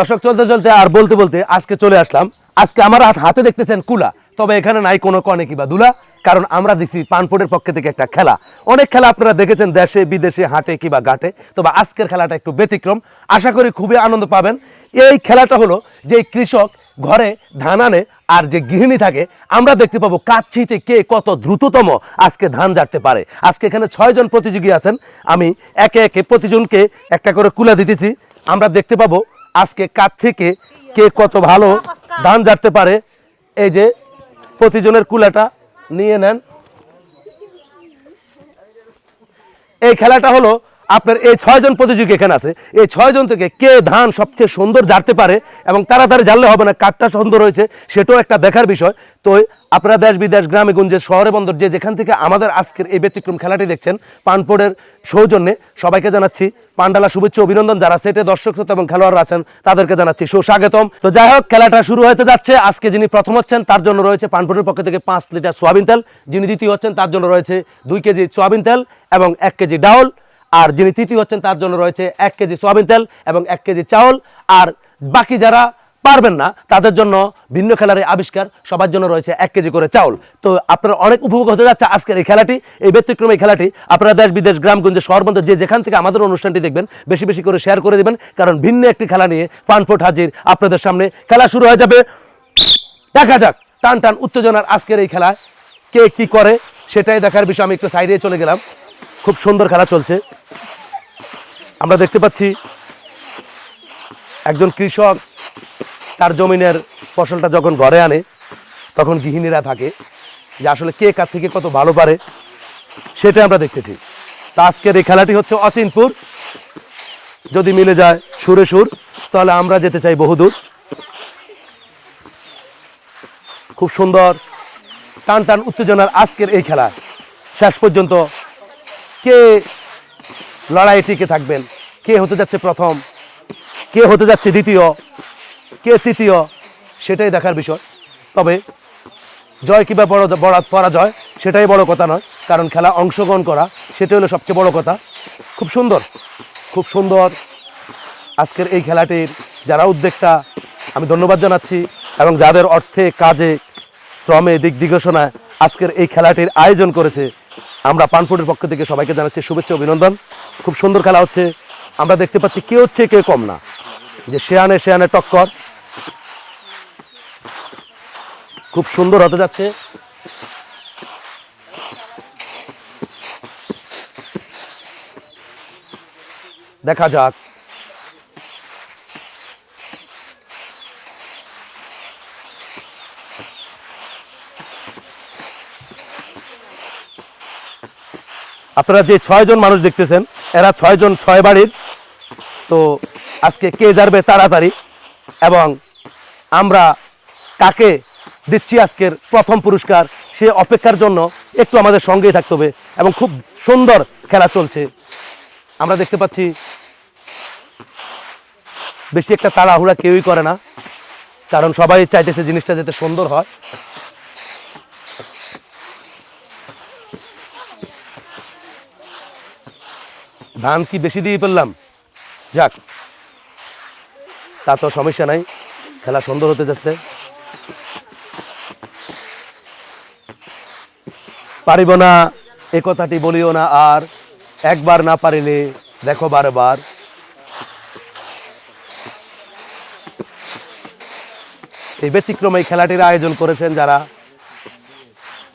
দর্শক চলতে চলতে আর বলতে বলতে আজকে চলে আসলাম। আজকে আমার হাতে দেখতেছেন কুলা, তবে এখানে নাই কোনো কনে কিবা দুলা, কারণ আমরা দিছি পানপোর্টের পক্ষে থেকে একটা খেলা। অনেক খেলা আপনারা দেখেছেন দেশে বিদেশে, হাটে কিবা ঘাটে, তবে আজকের খেলাটা একটু ব্যতিক্রম। আশা করি খুবই আনন্দ পাবেন। এই খেলাটা হলো যে কৃষক ঘরে ধান আনে আর যে গৃহিণী থাকে, আমরা দেখতে পাবো কাচ্ছিতে কে কত দ্রুততম আজকে ধান ঝাড়তে পারে। আজকে এখানে 6 জন প্রতিযোগী আছেন, আমি একে একে প্রতিজনকে একটা করে কুলা দিতেছি। আমরা দেখতে পাবো আজকে কাঠ থেকে কে কত ভালো ধান ঝাড়তে পারে। এই যে প্রতিজনের কুলাটা নিয়ে নেন। এই খেলাটা হলো আপনার এই 6 জন প্রতিযোগী এখানে আছে, এই 6 জন থেকে কে ধান সবচেয়ে সুন্দর ঝাড়তে পারে, এবং তাড়াতাড়ি ঝাড়লে হবে না, কাঠটা সুন্দর হয়েছে সেটাও একটা দেখার বিষয়। তো আপনারা দেশ বিদেশ গ্রামে গঞ্জে শহরে বন্দর যে যেখান থেকে আমাদের আজকের এই ব্যতিক্রম খেলাটি দেখছেন, পানপোর্টের সৌজন্যে সবাইকে জানাচ্ছি পান্ডালা শুভেচ্ছা অভিনন্দন। যারা সেটে দর্শক শ্রোতা এবং খেলোয়াড়রা আছেন তাদেরকে জানাচ্ছি সুস্বাগতম। তো যাই হোক, খেলাটা শুরু হতে যাচ্ছে। আজকে যিনি প্রথম হচ্ছেন তার জন্য রয়েছে পানপোর্টের পক্ষ থেকে 5 লিটার সোয়াবিন তেল, যিনি দ্বিতীয় হচ্ছেন তার জন্য রয়েছে 2 কেজি সোয়াবিন তেল এবং 1 কেজি ডাউল, আর যিনি তৃতীয় হচ্ছেন তার জন্য রয়েছে 1 কেজি সোয়াবিন তেল এবং 1 কেজি চাউল। আর বাকি যারা পারবেন না তাদের জন্য ভিন্ন খেলার আবিষ্কার, সবার জন্য রয়েছে 1 কেজি করে চাউল। তো আপনারা অনেক উপভোগ হতে যাচ্ছে আজকের এই খেলাটি, এই ব্যতিক্রম এই খেলাটি। আপনারা দেশ বিদেশ গ্রামগঞ্জে শহরবন্দর যে যেখান থেকে আমাদের অনুষ্ঠানটি দেখবেন বেশি বেশি করে শেয়ার করে দেবেন, কারণ ভিন্ন একটি খেলা নিয়ে পানপোর্ট হাজির আপনাদের সামনে। খেলা শুরু হয়ে যাবে, দেখা যাক টান টান উত্তেজনার আজকের এই খেলায় কে কি করে সেটাই দেখার বিষয়। আমি একটু সাইডে চলে গেলাম, খুব সুন্দর খেলা চলছে। আমরা দেখতে পাচ্ছি একজন কৃষক তার জমিনের ফসলটা যখন ঘরে আনে তখন গৃহিণীরা থাকে যে আসলে কে কার থেকে কত ভালো পারে সেটা আমরা দেখতেছি। তা আজকের এই খেলাটি হচ্ছে অচিনপুর, যদি মিলে যায় সুরে সুর তাহলে আমরা যেতে চাই বহুদূর। খুব সুন্দর টান টান উত্তেজনার আজকের এই খেলা, শেষ পর্যন্ত কে লড়াই টিকে থাকবেন, কে হতে যাচ্ছে প্রথম, কে হতে যাচ্ছে দ্বিতীয়, কে তৃতীয়, সেটাই দেখার বিষয়। তবে জয় কিংবা পরাজয় সেটাই বড় কথা নয়, কারণ খেলা অংশগ্রহণ করা সেটাই হলো সবচেয়ে বড় কথা। খুব সুন্দর, খুব সুন্দর আজকের এই খেলাটির যারা উদ্যোক্তা আমি ধন্যবাদ জানাচ্ছি, এবং যাদের অর্থে কাজে শ্রমে দিক দিগসনায় আজকের এই খেলাটির আয়োজন করেছে, আমরা পানপোর্টের পক্ষ থেকে সবাইকে জানাচ্ছি শুভেচ্ছা অভিনন্দন। খুব সুন্দর খেলা হচ্ছে, আমরা দেখতে পাচ্ছি কে হচ্ছে কে কম না, যে শেয়ানে শেয়ানে টক্কর, খুব সুন্দর হতে যাচ্ছে। দেখা যাক আপনারা যে 6 জন মানুষ দেখতেছেন এরা 6 জন 6 বাড়ির। তো আজকে কে যাবে তাড়াতাড়ি, এবং আমরা কাকে দিচ্ছি আজকের প্রথম পুরস্কার সে অপেক্ষার জন্য একটু আমাদের সঙ্গেই থাকতে হবে। এবং খুব সুন্দর খেলা চলছে, আমরা দেখতে পাচ্ছি বেশি একটা তাড়াহুড়া কেউই করে না, কারণ সবাই চাইতেছে জিনিসটা যাতে সুন্দর হয়। ধান কি বেশি দিয়ে ফেললাম, যাক তা তো সমস্যা নাই, খেলা সুন্দর হতে যাচ্ছে। পারিব না এ কথাটি বলিও না আর, একবার না পারিলে দেখো বারবার। এই ব্যতিক্রম এই খেলাটির আয়োজন করেছেন যারা,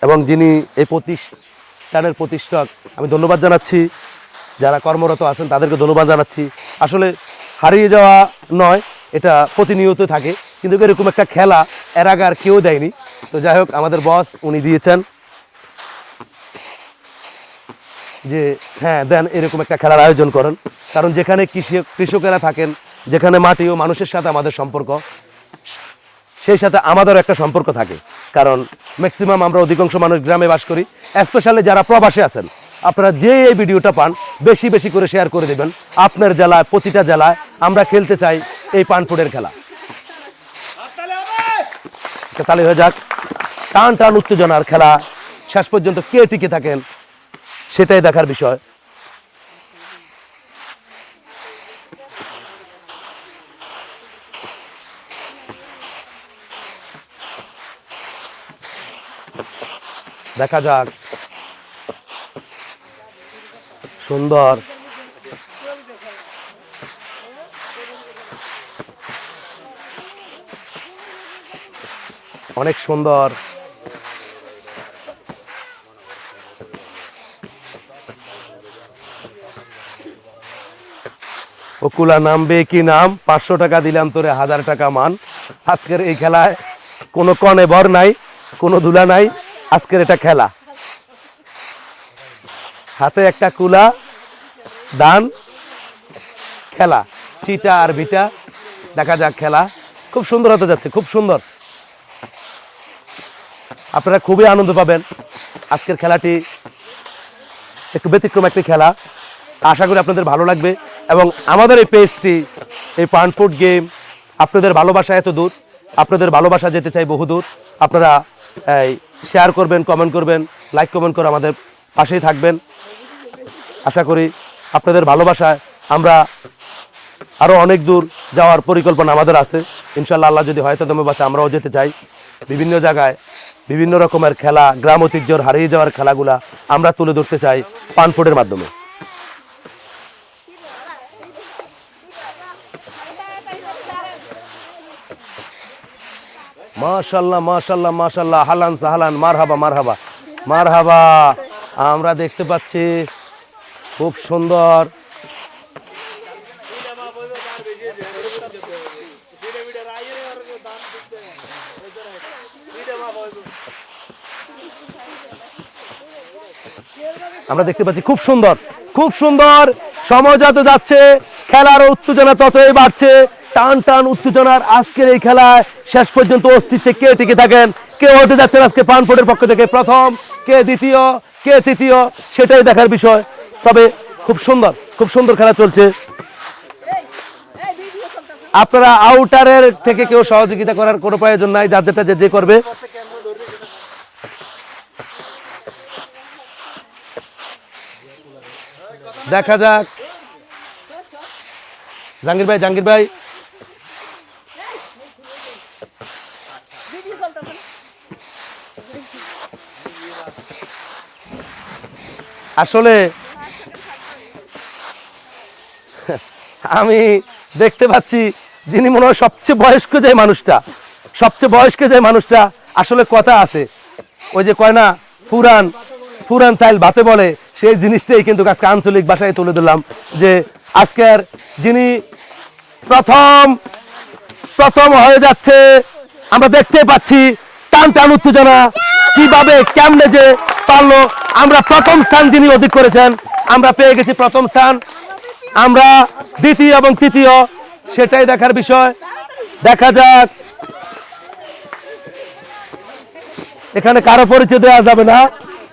এবং যিনি এই প্রতিষ্ঠানের প্রতিষ্ঠাক আমি ধন্যবাদ জানাচ্ছি, যারা কর্মরত আছেন তাদেরকে ধন্যবাদ জানাচ্ছি। আসলে হারিয়ে যাওয়া নয়, এটা প্রতিনিয়ত থাকে, কিন্তু এরকম একটা খেলা এর আগে আর কেউ দেয়নি। তো যাই হোক, আমাদের বস উনি দিয়েছেন যে হ্যাঁ দেন এরকম একটা খেলার আয়োজন করেন, কারণ যেখানে কৃষকেরা থাকেন, যেখানে মাটি ও মানুষের সাথে আমাদের সম্পর্ক, সেই সাথে আমাদেরও একটা সম্পর্ক থাকে, কারণ ম্যাক্সিমাম আমরা অধিকাংশ মানুষ গ্রামে বাস করি। স্পেশালি যারা প্রবাসে আছেন, আপনারা যে এই ভিডিওটা পান বেশি বেশি করে শেয়ার করে দেবেন। আপনার জেলায়, প্রতিটা জেলায় আমরা খেলতে চাই এই পানপোর্টের খেলা। তাহলে হয়ে যাক, টান টান উত্তেজনার খেলা, শেষ পর্যন্ত কে টিকে থাকেন সেটাই দেখার বিষয়। দেখা যাক, সুন্দর। অনেক সুন্দর। ওকুলা নামবে কি নাম, 500 টাকা দিলাম তোরে 1000 টাকা মান। আজকের এই খেলায় কোনো কনে ভর নাই, কোনো ধুলা নাই। আজকের এটা খেলা, হাতে একটা কুলা, দান, খেলা, চিটা আর বিটা। দেখা যাক খেলা খুব সুন্দর হতে যাচ্ছে, খুব সুন্দর। আপনারা খুবই আনন্দ পাবেন। আজকের খেলাটি একটু ব্যতিক্রম একটি খেলা, আশা করি আপনাদের ভালো লাগবে। এবং আমাদের এই পেজটি, এই পানপুট গেম, আপনাদের ভালোবাসা এত দূর, আপনাদের ভালোবাসা যেতে চাই বহুদূর। আপনারা শেয়ার করবেন, কমেন্ট করবেন, লাইক কমেন্ট করে আমাদের পাশেই থাকবেন। আশা করি আপনাদের ভালোবাসায় আমরা আরও অনেক দূর যাওয়ার পরিকল্পনা আমাদের আছে ইনশাল্লাহ। আল্লাহ যদি হয়তো দমে বাঁচা, আমরাও যেতে চাই বিভিন্ন জায়গায়। বিভিন্ন রকমের খেলা, গ্রাম ঐতিহ্যর হারিয়ে যাওয়ার খেলাগুলা আমরা তুলে ধরতে চাই পানপুটের মাধ্যমে। মাশাল্লাহ মাশাল্লাহ মাশাল্লাহ, হালান সাহালান, মারহাবা মারহাবা মারহাবা। আমরা দেখতে পাচ্ছি খুব সুন্দর। আমরা দেখতে পাচ্ছি খুব সুন্দর, খুব সুন্দর। সময় যত যাচ্ছে খেলার উত্তেজনা ততই বাড়ছে, টান টান উত্তেজনার আজকের এই খেলায় শেষ পর্যন্ত অস্তিত্বে কে টিকে থাকেন, কে হতে যাচ্ছেন আজকে পানপুটের পক্ষ থেকে প্রথম, কে দ্বিতীয়, কে তৃতীয়, সেটাই দেখার বিষয়। তবে খুব সুন্দর, খুব সুন্দর খেলা চলছে। আপনারা আউটারের থেকে কেউ সহযোগিতা করার কোনো প্রয়োজন নাই, যার যেটা যে করবে। দেখা যাক, জাহাঙ্গীর ভাই, জাহাঙ্গীর ভাই, আসলে আমি দেখতে পাচ্ছি যিনি মনে হয় সবচেয়ে বয়স্ক যে মানুষটা, সবচেয়ে বয়স্ক যে মানুষটা, আসলে কথা আছে ওই যে কয় না, পুরান পুরান চাইল ভাতে বলে, সেই জিনিসটাই কিন্তু আজকে আঞ্চলিক ভাষায় তুলে দিলাম। যে আজকের যিনি প্রথম হয়ে যাচ্ছে, আমরা দেখতে পাচ্ছি টান টান উত্তেজনা, কিভাবে কেমনে যে পারলো। আমরা প্রথম স্থান যিনি অধিক করেছেন, আমরা পেয়ে গেছি প্রথম স্থান। আমরা দ্বিতীয় এবং তৃতীয়, সেটাই দেখার বিষয়। দেখা যাক, এখানে কারো পরিচয় দেওয়া যাবে না,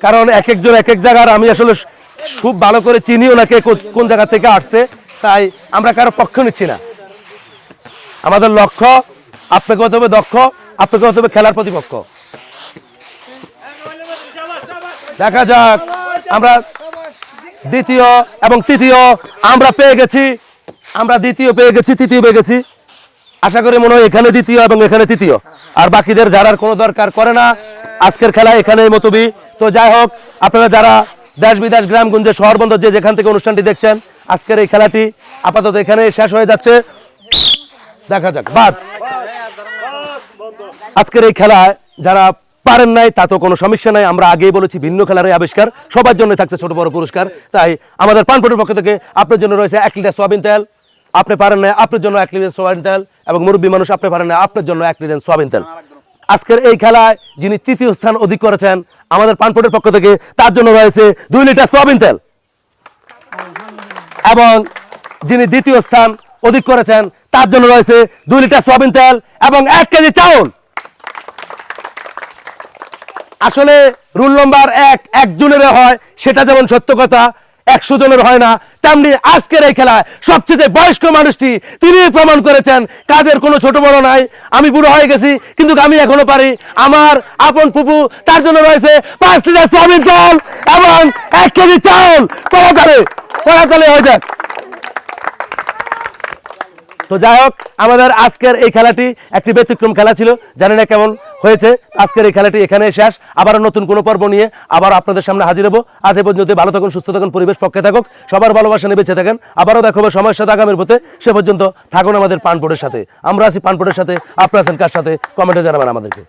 কারণ এক একজন এক এক জায়গার। আমি আসলে খুব ভালো করে চিনিও না কে কোন জায়গা থেকে আসছে, তাই আমরা কারো পক্ষ নিচ্ছি না। আমাদের লক্ষ্য আপনাকে হতে হবে দক্ষ, আপনাকে হতে হবে খেলার প্রতিপক্ষ। দেখা যাক, আমরা দ্বিতীয় এবং তৃতীয় আমরা পেয়ে গেছি, আমরা দ্বিতীয় পেয়ে গেছি, তৃতীয় পেয়ে গেছি। আশা করি মনে হয় এখানে দ্বিতীয় এবং এখানে তৃতীয়, আর বাকিদের যারার কোনো দরকার করে না। আজকের খেলা এখানে মতবি। তো যাই হোক, আপনারা যারা দেশ বিদেশ গ্রামগঞ্জে শহর বন্দর যে যেখান থেকে অনুষ্ঠানটি দেখছেন, আজকের এই খেলাটি আপাতত এখানে শেষ হয়ে যাচ্ছে। দেখা যাক বাদ। আজকের এই খেলায় যারা পারেন নাই তা তো কোনো সমস্যা নাই, আমরা আগেই বলেছি ভিন্ন খেলার আবিষ্কার, সবার জন্য থাকছে ছোট বড় পুরস্কার। তাই আমাদের পানপুটের পক্ষ থেকে আপনার জন্য রয়েছে 1 লিটার সয়াবিন তেল। আপনি পারেন না, আপনার জন্য 1 লিটার সয়াবিন তেল। এবং মুরব্বী মানুষ আপনি পারেন না, আপনার জন্য 1 লিটার সয়াবিন তেল। আজকের এই খেলায় যিনি তৃতীয় স্থান অধিক করেছেন আমাদের পানপুটের পক্ষ থেকে, তার জন্য রয়েছে 2 লিটার সয়াবিন তেল। এবং যিনি দ্বিতীয় স্থান অধিক করেছেন তার জন্য রয়েছে 2 লিটার সয়াবিন তেল এবং 1 কেজি চাউল। আসলে রুল নম্বর 1 একজনের হয়, সেটা যেমন সত্য কথা, 100 জনের হয় না, তেমনি আজকের এই খেলায় সবচেয়ে বয়স্ক মানুষটি তিনি প্রমাণ করেছেন কাজের কোনো ছোট বড় নাই। আমি বুড়ো হয়ে গেছি কিন্তু আমি এখনো পারি। আমার আপন ফুপু, তার জন্য রয়েছে 5 লিটার সয়াবিন তেল এবং 1 কেজি চাউল। পড়াতালে হয়ে যাক। তো যাই হোক, আমাদের আজকের এই খেলাটি একটি ব্যতিক্রম খেলা ছিল, জানি না কেমন হয়েছে। আজকের এই খেলাটি এখানে শেষ, আবার নতুন কোনো পর্ব নিয়ে আবার আপনাদের সামনে হাজির হবো। আজ এ পর্যন্ত ভালো থাকুন, সুস্থ থাকুন, পরিবেশ পক্ষে থাকুক, সবার ভালোবাসা নিয়ে বেঁচে থাকেন। আবারও দেখাবো সময়ের সাথে আগামীর পথে। সে পর্যন্ত থাকুন আমাদের পানপোর্টের সাথে। আমরা আছি পানপোর্টের সাথে, আপনারা আছেন কার সাথে? কমেন্টে জানাবেন আমাদেরকে।